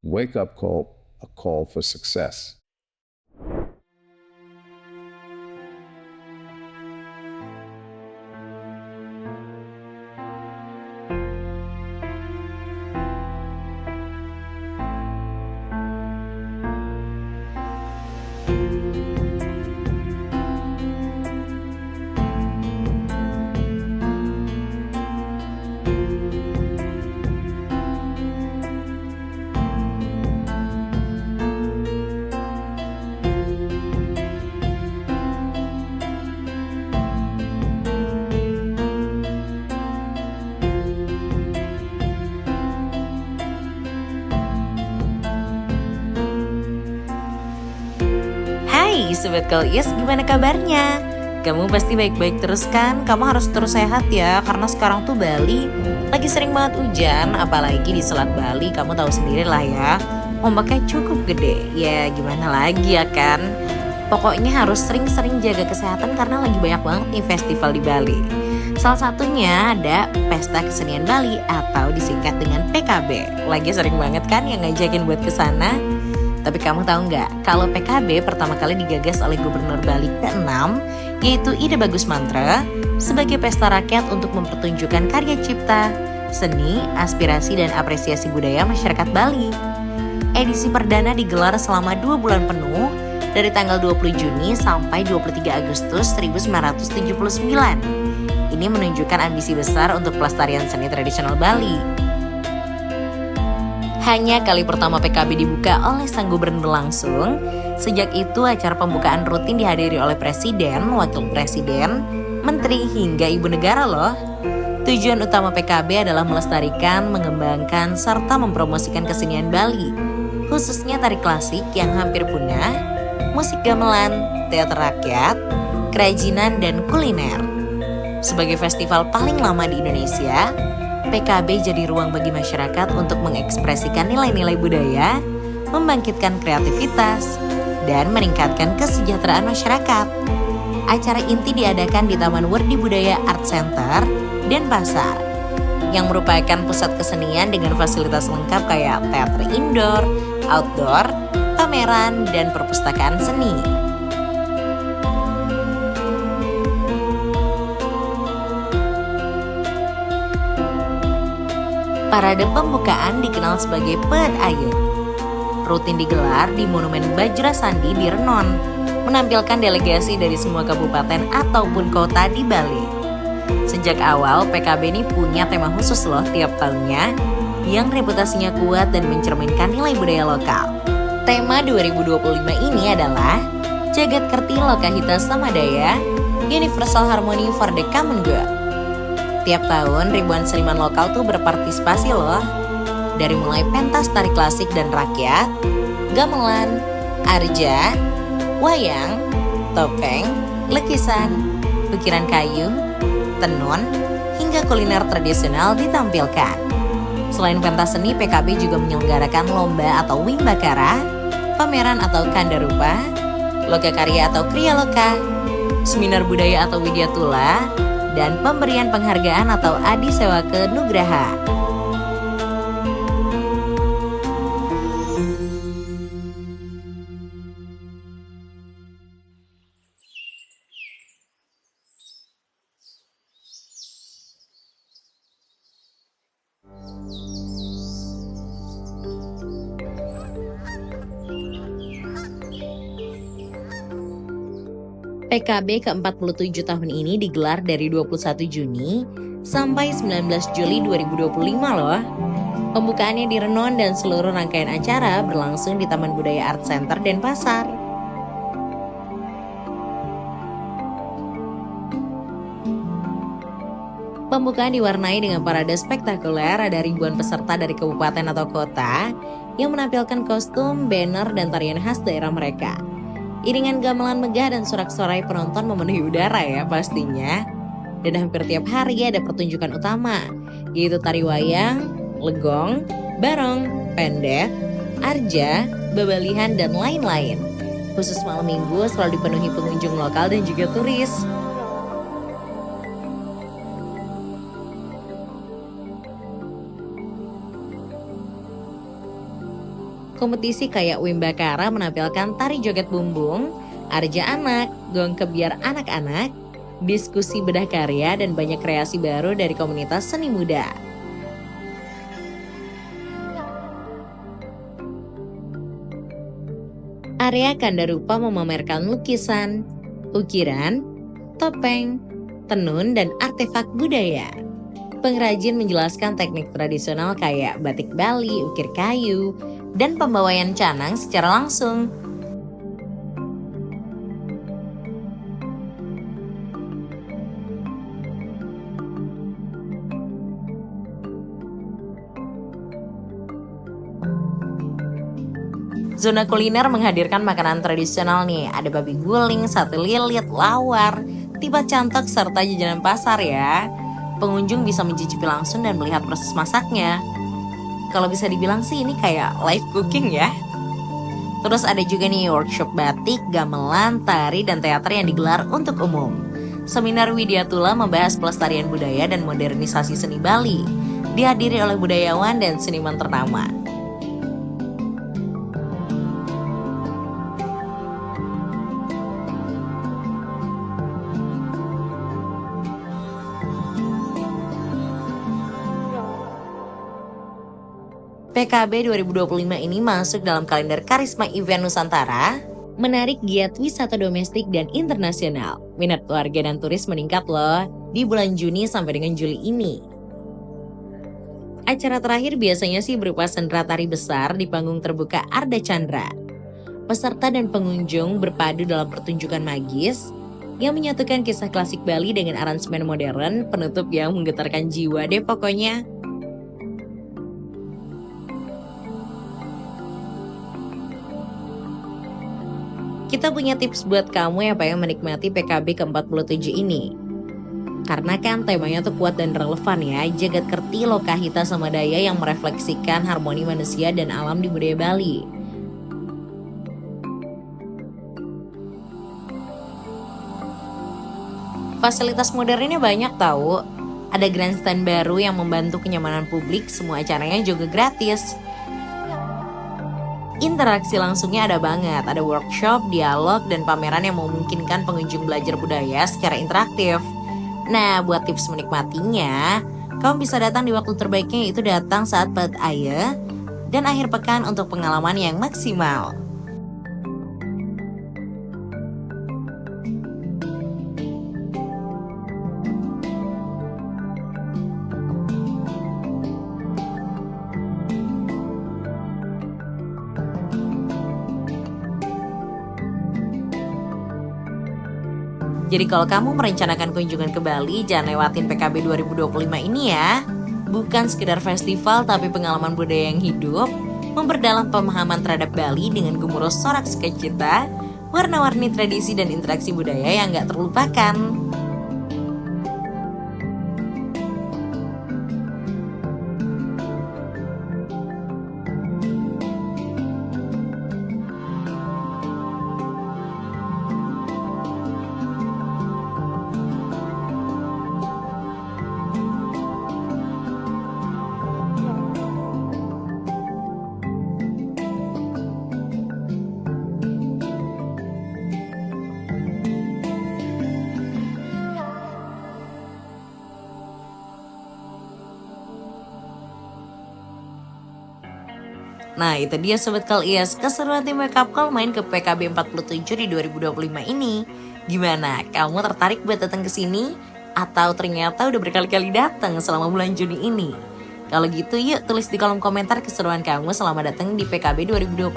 wake-up call, a call for success. Hai Sobat Kalias, gimana kabarnya? Kamu pasti baik-baik terus kan? Kamu harus terus sehat ya, karena sekarang tuh Bali lagi sering banget hujan. Apalagi di Selat Bali, kamu tahu sendiri lah ya, ombaknya cukup gede. Ya gimana lagi ya kan? Pokoknya harus sering-sering jaga kesehatan karena lagi banyak banget nih festival di Bali. Salah satunya ada Pesta Kesenian Bali atau disingkat dengan PKB. Lagi sering banget kan yang ngajakin buat kesana. Tapi kamu tahu nggak, kalau PKB pertama kali digagas oleh Gubernur Bali ke-6, yaitu Ide Bagus Mantra, sebagai pesta rakyat untuk mempertunjukkan karya cipta, seni, aspirasi, dan apresiasi budaya masyarakat Bali. Edisi perdana digelar selama 2 bulan penuh, dari tanggal 20 Juni sampai 23 Agustus 1979. Ini menunjukkan ambisi besar untuk pelestarian seni tradisional Bali. Hanya kali pertama PKB dibuka oleh sang gubernur langsung. Sejak itu acara pembukaan rutin dihadiri oleh presiden, wakil presiden, menteri hingga ibu negara loh. Tujuan utama PKB adalah melestarikan, mengembangkan, serta mempromosikan kesenian Bali, khususnya tari klasik yang hampir punah, musik gamelan, teater rakyat, kerajinan, dan kuliner. Sebagai festival paling lama di Indonesia, PKB jadi ruang bagi masyarakat untuk mengekspresikan nilai-nilai budaya, membangkitkan kreativitas, dan meningkatkan kesejahteraan masyarakat. Acara inti diadakan di Taman Wardi Budaya Art Center, Denpasar, yang merupakan pusat kesenian dengan fasilitas lengkap kayak teater indoor, outdoor, pameran, dan perpustakaan seni. Parade pembukaan dikenal sebagai Peut Ayun. Rutin digelar di Monumen Bajra Sandi di Renon, menampilkan delegasi dari semua kabupaten ataupun kota di Bali. Sejak awal, PKB ini punya tema khusus loh tiap tahunnya, yang reputasinya kuat dan mencerminkan nilai budaya lokal. Tema 2025 ini adalah Jagat Kerti Lokahita Samadaya, Universal Harmony for the Common Good. Tiap tahun ribuan seniman lokal tuh berpartisipasi loh. Dari mulai pentas tari klasik dan rakyat, gamelan, arja, wayang, topeng, lukisan, ukiran kayu, tenun, hingga kuliner tradisional ditampilkan. Selain pentas seni, PKB juga menyelenggarakan lomba atau wimbakara, pameran atau kandarupa, loka karya atau kriya loka, seminar budaya atau widyatula, dan pemberian penghargaan atau Adi Sewaka Nugraha. PKB ke-47 tahun ini digelar dari 21 Juni sampai 19 Juli 2025 loh. Pembukaannya di Renon dan seluruh rangkaian acara berlangsung di Taman Budaya Art Center Denpasar. Pembukaan diwarnai dengan parade spektakuler, ada ribuan peserta dari kabupaten atau kota yang menampilkan kostum, banner, dan tarian khas daerah mereka. Iringan gamelan megah dan sorak-sorai penonton memenuhi udara ya pastinya. Dan hampir tiap hari ada pertunjukan utama, yaitu tari wayang, legong, barong, pendek, arja, babalihan, dan lain-lain. Khusus malam minggu selalu dipenuhi pengunjung lokal dan juga turis. Kompetisi kayak Wimbakara menampilkan tari joget bumbung, arja anak, gong kebiar anak-anak, diskusi bedah karya, dan banyak kreasi baru dari komunitas seni muda. Area Kandarupa memamerkan lukisan, ukiran, topeng, tenun, dan artefak budaya. Pengrajin menjelaskan teknik tradisional kayak batik Bali, ukir kayu, dan pembawaian canang secara langsung. Zona kuliner menghadirkan makanan tradisional nih, ada babi guling, sate lilit, lawar, tipat cantok, serta jajanan pasar ya. Pengunjung bisa mencicipi langsung dan melihat proses masaknya. Kalau bisa dibilang sih ini kayak live cooking ya. Terus ada juga nih workshop batik, gamelan, tari, dan teater yang digelar untuk umum. Seminar Widyatula membahas pelestarian budaya dan modernisasi seni Bali, dihadiri oleh budayawan dan seniman ternama. PKB 2025 ini masuk dalam kalender Karisma Event Nusantara, menarik giat wisata domestik dan internasional. Minat warga dan turis meningkat loh di bulan Juni sampai dengan Juli ini. Acara terakhir biasanya sih berupa sendera tari besar di panggung terbuka Arda Chandra. Peserta dan pengunjung berpadu dalam pertunjukan magis yang menyatukan kisah klasik Bali dengan aransemen modern, penutup yang menggetarkan jiwa deh pokoknya. Kita punya tips buat kamu yang pengen menikmati PKB ke-47 ini. Karena kan temanya tuh kuat dan relevan ya, jagat kerti lokahita sama daya yang merefleksikan harmoni manusia dan alam di budaya Bali. Fasilitas modernnya banyak tahu. Ada grandstand baru yang membantu kenyamanan publik, semua acaranya juga gratis. Interaksi langsungnya ada banget, ada workshop, dialog, dan pameran yang memungkinkan pengunjung belajar budaya secara interaktif. Nah, buat tips menikmatinya, kamu bisa datang di waktu terbaiknya, yaitu datang saat Pet Aye dan akhir pekan untuk pengalaman yang maksimal. Jadi kalau kamu merencanakan kunjungan ke Bali, jangan lewatin PKB 2025 ini ya. Bukan sekedar festival, tapi pengalaman budaya yang hidup, memperdalam pemahaman terhadap Bali dengan gemuruh sorak sukacita, warna-warni tradisi dan interaksi budaya yang gak terlupakan. Nah itu dia Sobat Call IAS, keseruan tim Wake Up Call main ke PKB 47 di 2025 ini. Gimana? Kamu tertarik buat datang ke sini? Atau ternyata udah berkali-kali datang selama bulan Juni ini? Kalau gitu yuk tulis di kolom komentar keseruan kamu selama datang di PKB 2025.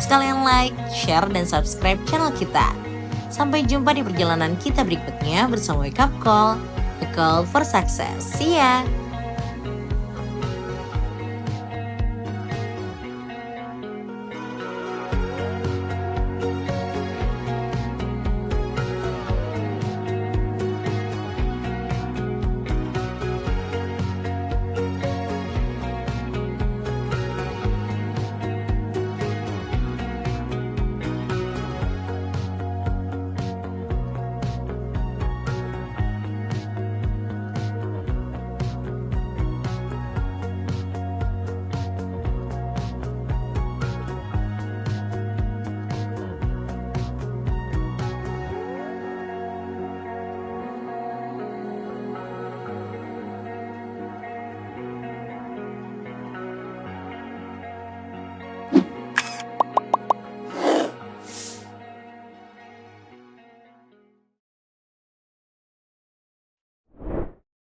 Sekalian like, share, dan subscribe channel kita. Sampai jumpa di perjalanan kita berikutnya bersama Wake Up Call, The Call for Success. See ya!